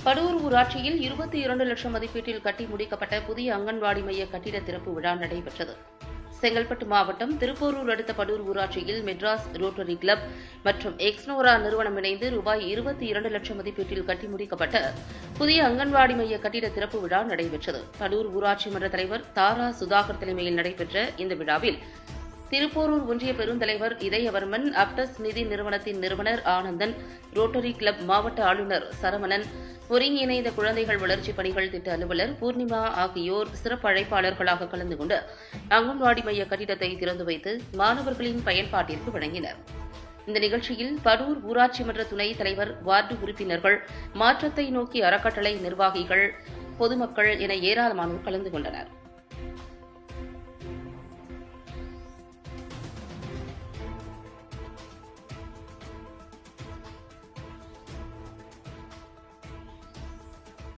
படூர் ஊராட்சியில் 22 லட்சம் மதிப்பீட்டில் கட்டி முடிக்கப்பட்ட புதிய அங்கன்வாடி மைய கட்டிட திறப்பு விழா நடைபெற்றது. செங்கல்பட்டு மாவட்டம் திருப்போரூர் அடுத்த படூர் ஊராட்சியில் மெட்ராஸ் ரோட்டரி கிளப் மற்றும் எக்ஸ்னோரா நிறுவனம் இணைந்து ரூபாய் 22 லட்சம் மதிப்பீட்டில் கட்டி முடிக்கப்பட்ட புதிய அங்கன்வாடி மைய கட்டிட திறப்பு விழா நடைபெற்றது. படூர் ஊராட்சி மன்ற தலைவர் தாரா சுதாகர் தலைமையில் நடைபெற்ற இந்த விழாவில் திருப்போரூர் ஒன்றிய பெருந்தலைவர் இதயவர்மன், அப்டஸ் நிதி நிறுவனத்தின் நிறுவனர் ஆனந்தன், ரோட்டரி கிளப் மாவட்ட ஆளுநர் சரவணன், ஒருங்கிணைந்த குழந்தைகள் வளர்ச்சிப் பணிகள் திட்ட அலுவலர் பூர்ணிமா ஆகியோர் சிறப்பு அழைப்பாளர்களாக கலந்து கொண்டு அங்கன்வாடி மைய கட்டிடத்தை திறந்து வைத்து மாணவர்களின் பயன்பாட்டிற்கு வழங்கினர். இந்த நிகழ்ச்சியில் படூர் ஊராட்சி மன்ற துணைத் தலைவர், வார்டு உறுப்பினர்கள், மாற்றத்தை நோக்கி அறக்கட்டளை நிர்வாகிகள், பொதுமக்கள் என ஏராளமானோர் கலந்து கொண்டனர்.